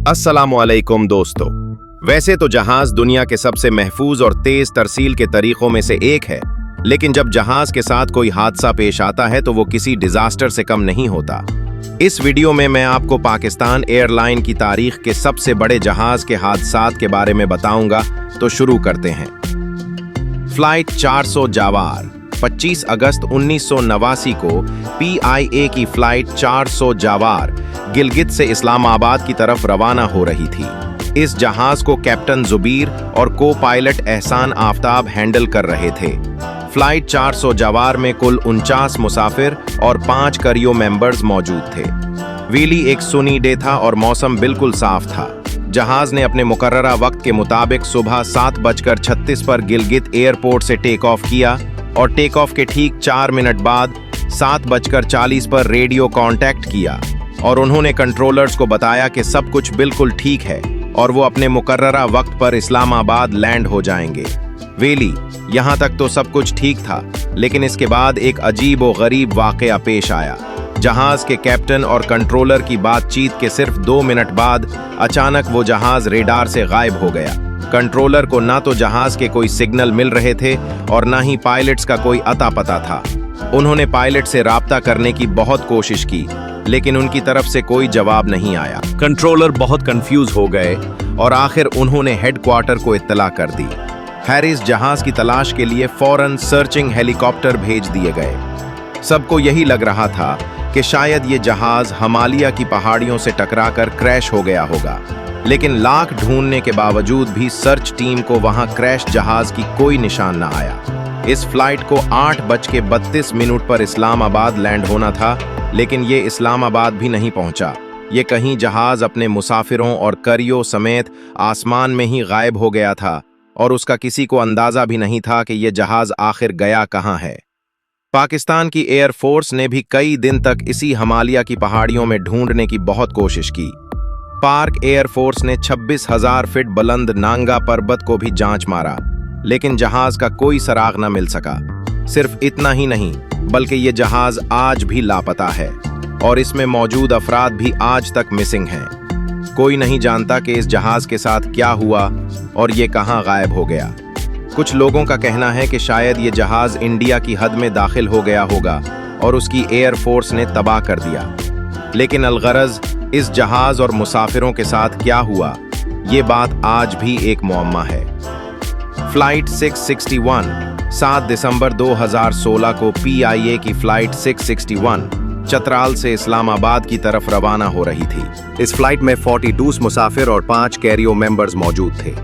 अस्सलामुअलैकुम दोस्तों। वैसे तो जहाज दुनिया के सबसे महफूज और तेज तरसील के तरीकों में से एक है, लेकिन जब जहाज के साथ कोई हादसा पेश आता है तो वो किसी डिजास्टर से कम नहीं होता। इस वीडियो में मैं आपको पाकिस्तान एयरलाइन की तारीख के सबसे बड़े जहाज के हादसात के बारे में बताऊंगा, तो शुरू करते हैं। फ्लाइट 400 जावार 25 अगस्त 1989 को PIA की फ्लाइट 400 जावार गिलगित से इस्लामाबाद की तरफ रवाना हो रही थी। इस जहाज को कैप्टन जुबीर और को पायलट एहसान आफ्ताब हैंडल कर रहे थे। फ्लाइट 400 जावार में कुल 49 मुसाफिर और 5 करियो मेंबर्स मौजूद थे। वेली एक सुनी डे था और मौसम बिल्कुल साफ था। जहाज ने अपने मुकर्ररा वक्त के मुताबिक सुबह 7:36 पर गिलगित एयरपोर्ट से टेक ऑफ किया और टेक ऑफ के ठीक 4 मिनट बाद 7:40 पर रेडियो कांटेक्ट किया और उन्होंने कंट्रोलर्स को बताया कि सब कुछ बिल्कुल ठीक है और वो अपने मुकर्ररा वक्त पर इस्लामाबाद लैंड हो जाएंगे। वेली, यहाँ तक तो सब कुछ ठीक था, लेकिन इसके बाद एक अजीब और गरीब वाकया पेश आया। जहाज के कैप्टन और कंट्रोलर की बातचीत के सिर्फ 2 मिनट बाद अचानक वो जहाज रेडार से गायब हो गया। कंट्रोलर को ना तो जहाज के कोई सिग्नल मिल रहे थे और ना ही पायलट्स का कोई अता पता था। उन्होंने पायलट से राब्ता करने की बहुत कोशिश की, लेकिन उनकी तरफ से कोई जवाब नहीं आया। कंट्रोलर बहुत कंफ्यूज हो गए और आखिर उन्होंने हेडक्वार्टर को इत्तला कर दी। हैरिस जहाज की तलाश के लिए फौरन सर्चिंग हेलीकॉप्टर भेज दिए गए। सबको यही लग रहा था कि शायद ये जहाज हिमालय की पहाड़ियों से टकराकर क्रैश हो गया होगा, लेकिन लाख ढूंढने के बावजूद भी सर्च टीम को वहां क्रैश जहाज की कोई निशान न आया। इस फ्लाइट को 8:32 पर इस्लामाबाद लैंड होना था, लेकिन ये इस्लामाबाद भी नहीं पहुंचा। ये कहीं जहाज अपने मुसाफिरों और करियो समेत आसमान में ही गायब हो गया था और उसका किसी को अंदाजा भी नहीं था कि ये जहाज आखिर गया कहां है। पाकिस्तान की एयरफोर्स ने भी कई दिन तक इसी हिमालय की पहाड़ियों में ढूंढने की बहुत कोशिश की। पार्क एयरफोर्स ने 26,000 फीट बुलंद नांगा पर्वत को भी जांच मारा, लेकिन जहाज का कोई सराग न मिल सका। सिर्फ इतना ही नहीं, बल्कि ये जहाज आज भी लापता है और इसमें मौजूद अफराद भी आज तक मिसिंग हैं। कोई नहीं जानता कि इस जहाज के साथ क्या हुआ और ये कहां गायब हो गया। कुछ लोगों का कहना है कि शायद ये जहाज इंडिया की हद में दाखिल हो गया होगा और उसकी एयरफोर्स ने तबाह कर दिया। लेकिन अलगरज इस जहाज और मुसाफिरों के साथ क्या हुआ, ये बात आज भी एक मुअम्मा है। फ्लाइट 661 7 दिसंबर 2016 को PIA की फ्लाइट 661 चतराल से इस्लामाबाद की तरफ रवाना हो रही थी। इस फ्लाइट में 42 मुसाफिर और 5 कैरियो मेंबर्स मौजूद थे।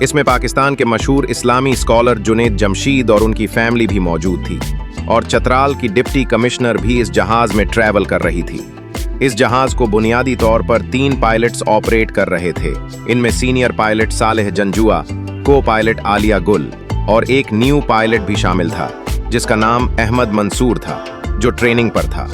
इसमें पाकिस्तान के मशहूर इस्लामी स्कॉलर जुनेद जमशीद और उनकी फैमिली भी मौजूद थी और चतराल की डिप्टी कमिश्नर भी इस जहाज में ट्रैवल कर रही थी। इस जहाज को बुनियादी तौर पर 3 पायलट्स ऑपरेट कर रहे थे। इनमें सीनियर पायलट सालेह जंजुआ, को पायलट आलिया गुल और एक न्यू पायलट भी शामिल था जिसका नाम अहमद मंसूर था, जो ट्रेनिंग पर था।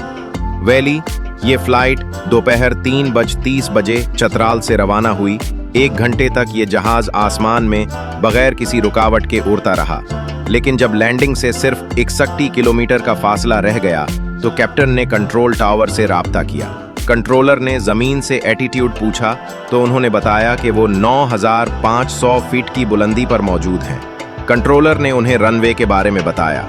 वेली, ये फ्लाइट दोपहर 3:30 बजे चतराल से रवाना हुई। 1 घंटे तक ये जहाज आसमान में बगैर किसी रुकावट के उड़ता रहा, लेकिन जब लैंडिंग से सिर्फ 61 किलोमीटर का फासला रह गया तो कैप्टन ने कंट्रोल टावर से राब्ता किया। कंट्रोलर ने जमीन से एटीट्यूड पूछा तो उन्होंने बताया कि वो 9,500 फीट की बुलंदी पर मौजूद हैं। कंट्रोलर ने उन्हें रनवे के बारे में बताया।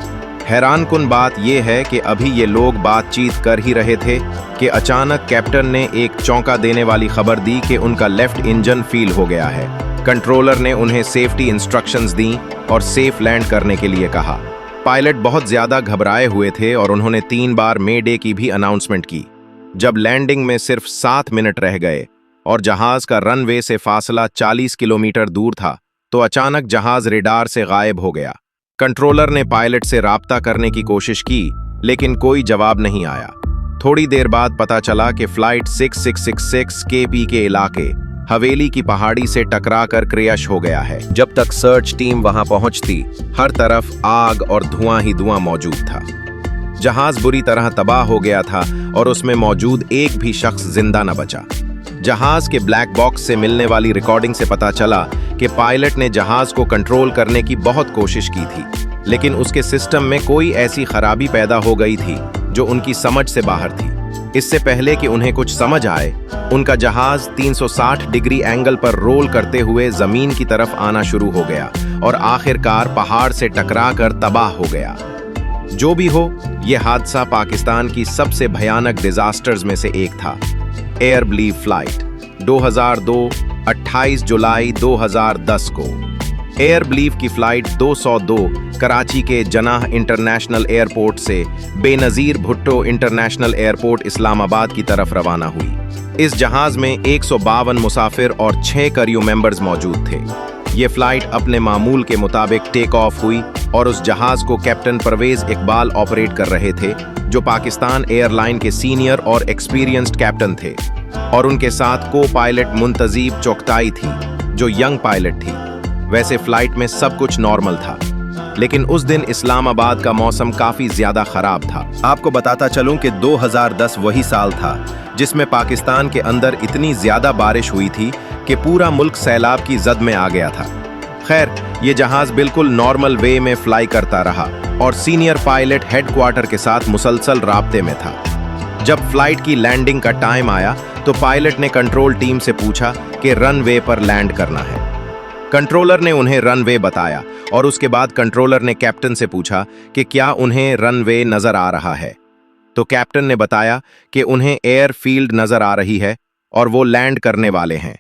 हैरानकुन बात यह है कि अभी ये लोग बातचीत कर ही रहे थे कि अचानक कैप्टन ने एक चौंका देने वाली खबर दी कि उनका लेफ्ट इंजन फील हो गया है। कंट्रोलर ने उन्हें सेफ्टी इंस्ट्रक्शंस दी और सेफ लैंड करने के लिए कहा। पायलट बहुत ज्यादा घबराए हुए थे और उन्होंने 3 बार मे डे की भी अनाउंसमेंट की। जब लैंडिंग में सिर्फ 7 मिनट रह गए और जहाज का रनवे से फासला 40 किलोमीटर दूर था तो अचानक जहाज रेडार से गायब हो गया। कंट्रोलर ने पायलट से राब्ता करने की कोशिश की, लेकिन कोई जवाब नहीं आया। थोड़ी देर बाद पता चला कि फ्लाइट 6666 KP के इलाके हवेली की पहाड़ी से टकराकर क्रैश हो गया है। जब तक सर्च टीम वहां पहुंचती, हर तरफ आग और धुआं ही धुआं मौजूद था। जहाज बुरी तरह तबाह हो गया था और उसमें मौजूद एक भी शख्स जिंदा न बचा। जहाज के ब्लैक बॉक्स से मिलने वाली रिकॉर्डिंग से पता चला कि पायलट ने जहाज को कंट्रोल करने की बहुत कोशिश की थी, लेकिन उसके सिस्टम में कोई ऐसी खराबी पैदा हो गई थी जो उनकी समझ से बाहर थी। इससे पहले कि उन्हें कुछ समझ आए, उनका जहाज 360 डिग्री एंगल पर रोल करते हुए जमीन की तरफ आना शुरू हो गया और आखिरकार पहाड़ से टकराकर तबाह हो गया। जो भी हो, यह हादसा पाकिस्तान की सबसे भयानक डिजास्टर्स में से एक था। एयर बिलीव फ्लाइट 2002 28 जुलाई 2010 को एयर बिलीव की फ्लाइट 202 कराची के जनाह इंटरनेशनल एयरपोर्ट से बेनज़ीर भुट्टो इंटरनेशनल एयरपोर्ट इस्लामाबाद की तरफ रवाना हुई। इस जहाज में 152 मुसाफिर और 6 क्रू मेंबर्स मौजूद थे। ये फ्लाइट अपने मामूल के मुताबिक टेक ऑफ हुई और उस जहाज को कैप्टन परवेज इकबाल ऑपरेट कर रहे थे, जो पाकिस्तान एयरलाइन के सीनियर और एक्सपीरियंस्ड कैप्टन थे, और उनके साथ को पायलट मुंतजीब चौकताई थी, जो यंग पायलट थी। वैसे फ्लाइट में सब कुछ नॉर्मल था, लेकिन उस दिन इस्लामाबाद का मौसम काफी ज्यादा खराब था। आपको बताता चलूं कि 2010 वही साल था जिसमें पाकिस्तान के अंदर इतनी ज्यादा बारिश हुई थी कि पूरा मुल्क सैलाब की जद में आ गया था। खैर, ये जहाज बिल्कुल नॉर्मल वे में फ्लाई करता रहा और सीनियर पायलट हेडक्वार्टर के साथ मुसलसल राब्ते में था। जब फ्लाइट की लैंडिंग का टाइम आया तो पायलट ने कंट्रोल टीम से पूछा कि रनवे पर लैंड करना है। कंट्रोलर ने उन्हें रनवे बताया और उसके बाद कंट्रोलर ने कैप्टन से पूछा कि क्या उन्हें रनवे नजर आ रहा है। तो कैप्टन ने बताया कि उन्हें एयर फील्ड नजर आ रही है और वो लैंड करने वाले हैं।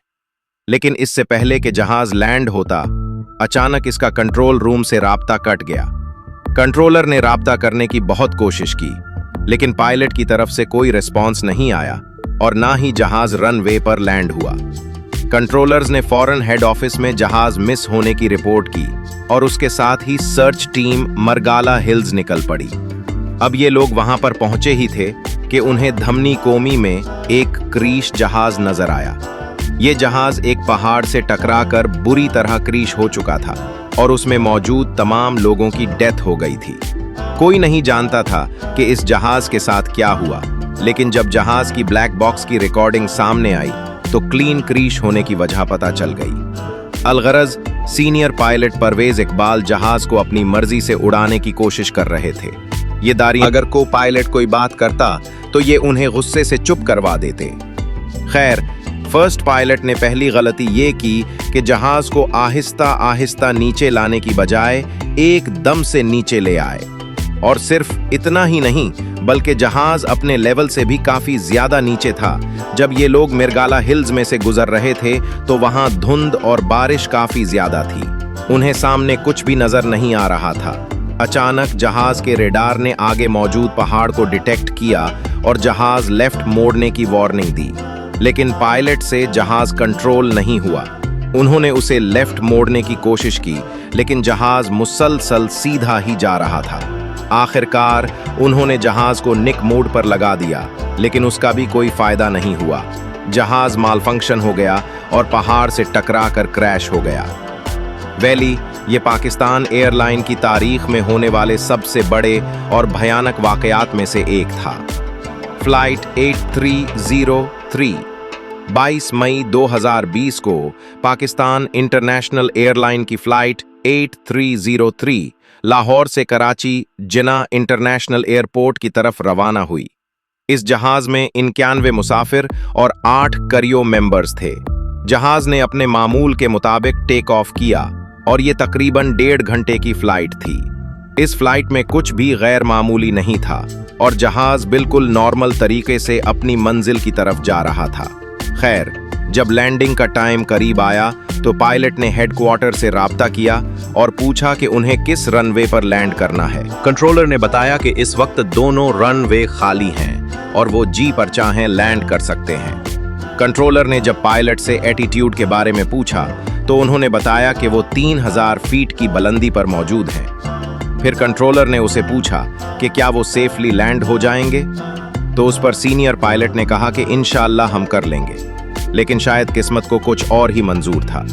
लेकिन इससे पहले कि जहाज लैंड होता, अचानक इसका कंट्रोल रूम से राब्ता कट गया। कंट्रोलर ने राब्ता करने की बहुत कोशिश की, लेकिन पायलट की तरफ से कोई रिस्पॉन्स नहीं आया और ना ही जहाज रनवे पर लैंड हुआ। कंट्रोलर्स ने फौरन हेड ऑफिस में जहाज मिस होने की रिपोर्ट की और उसके साथ ही सर्च टीम मरगाला हिल्स निकल पड़ी। अब ये लोग वहां पर पहुंचे ही थे कि उन्हें धमनी कोमी में एक क्रीश जहाज नजर आया। ये जहाज एक पहाड़ से टकराकर बुरी तरह क्रीश हो चुका था और उसमें मौजूद तमाम लोगों की डेथ हो गई थी। कोई नहीं जानता था कि इस जहाज के साथ क्या हुआ, लेकिन जब जहाज की ब्लैक बॉक्स की रिकॉर्डिंग सामने आई तो क्लीन क्रीश होने की वजह पता चल गई। अलगरज सीनियर पायलट परवेज इकबाल जहाज को अपनी मर्जी से उड़ाने की कोशिश कर रहे थे। ये दारी अगर को पायलट कोई बात करता तो ये उन्हें गुस्से से चुप करवा देते। खैर, फर्स्ट पायलट ने पहली गलती ये की कि जहाज को आहिस्ता आहिस्ता नीचे लाने की बजाय एकदम से नीचे ले आए, और सिर्फ इतना ही नहीं बल्कि जहाज अपने लेवल से भी काफी ज्यादा नीचे था। जब ये लोग मिरगाला हिल्स में से गुजर रहे थे तो वहां धुंध और बारिश काफी ज्यादा थी। उन्हें सामने कुछ भी नजर नहीं आ रहा था। अचानक जहाज के रेडार ने आगे मौजूद पहाड़ को डिटेक्ट किया और जहाज लेफ्ट मोड़ने की वार्निंग दी, लेकिन पायलट से जहाज कंट्रोल नहीं हुआ। उन्होंने उसे लेफ्ट मोड़ने की कोशिश की, लेकिन जहाज मुसलसल सीधा ही जा रहा था। आखिरकार उन्होंने जहाज को निक मोड पर लगा दिया, लेकिन उसका भी कोई फायदा नहीं हुआ। जहाज मालफंक्शन हो गया और पहाड़ से टकराकर क्रैश हो गया। वैली, ये पाकिस्तान एयरलाइन की तारीख में होने वाले सबसे बड़े और भयानक वाकयात में से एक था। फ्लाइट 8303 22 मई 2020 को पाकिस्तान इंटरनेशनल एयरलाइन की फ्लाइट 8303 लाहौर से कराची जिना इंटरनेशनल एयरपोर्ट की तरफ रवाना हुई। इस जहाज में 91 मुसाफिर और 8 क्रू मेंबर्स थे। जहाज ने अपने मामूल के मुताबिक टेक ऑफ किया और ये तकरीबन 1.5 घंटे की फ्लाइट थी। इस फ्लाइट में कुछ भी गैर मामूली नहीं था और जहाज बिल्कुल नॉर्मल तरीके से अपनी मंजिल की तरफ जा रहा था। खैर, जब लैंडिंग का टाइम करीब आया तो पायलट ने हेडक्वार्टर से राब्ता किया और पूछा कि उन्हें किस रनवे पर लैंड करना है। कंट्रोलर ने बताया कि इस वक्त दोनों रनवे खाली हैं और वो जी पर चाहें लैंड कर सकते हैं। कंट्रोलर ने जब पायलट से एटीट्यूड के बारे में पूछा तो उन्होंने बताया कि वो 3000 फीट की बुलंदी पर मौजूद हैं। फिर कंट्रोलर ने उसे पूछा कि क्या वो सेफली लैंड हो जाएंगे, तो उस पर सीनियर पायलट ने कहा कि इंशाअल्लाह हम कर लेंगे, लेकिन शायद किस्मत को कुछ और ही मंजूर था।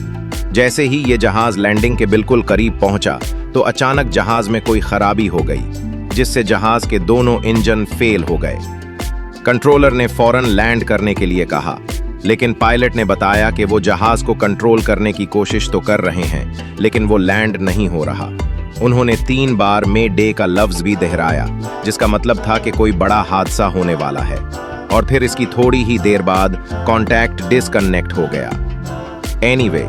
जैसे ही ये जहाज लैंडिंग के बिल्कुल करीब पहुंचा तो अचानक जहाज में कोई खराबी हो गई, जिससे जहाज के दोनों इंजन फेल हो गए। कंट्रोलर ने फौरन लैंड करने के लिए कहा, लेकिन पायलट ने बताया कि वो जहाज को कंट्रोल करने की कोशिश तो कर रहे हैं, लेकिन वो लैंड नहीं हो रहा। उन्होंने 3 बार मे डे का लफ्ज भी दोहराया, जिसका मतलब था कि कोई बड़ा हादसा होने वाला है। और फिर इसकी थोड़ी ही देर बाद कॉन्टैक्ट डिसकनेक्ट हो गया। एनीवे,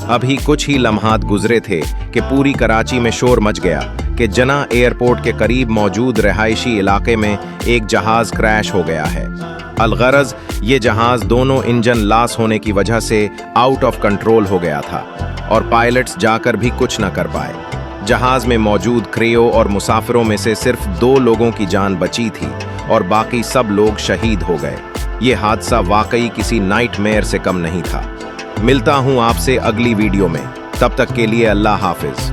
अभी कुछ ही लम्हात गुजरे थे कि पूरी कराची में शोर मच गया कि जना एयरपोर्ट के करीब मौजूद रिहायशी इलाके में एक जहाज क्रैश हो गया है। अलगरज ये जहाज दोनों इंजन लॉस होने की वजह से आउट ऑफ कंट्रोल हो गया था और पायलट्स जाकर भी कुछ न कर पाए। जहाज में मौजूद क्रेओ और मुसाफिरों में से सिर्फ 2 लोगों की जान बची थी और बाकी सब लोग शहीद हो गए। ये हादसा वाकई किसी नाइटमेयर से कम नहीं था। मिलता हूं आपसे अगली वीडियो में, तब तक के लिए अल्लाह हाफिज।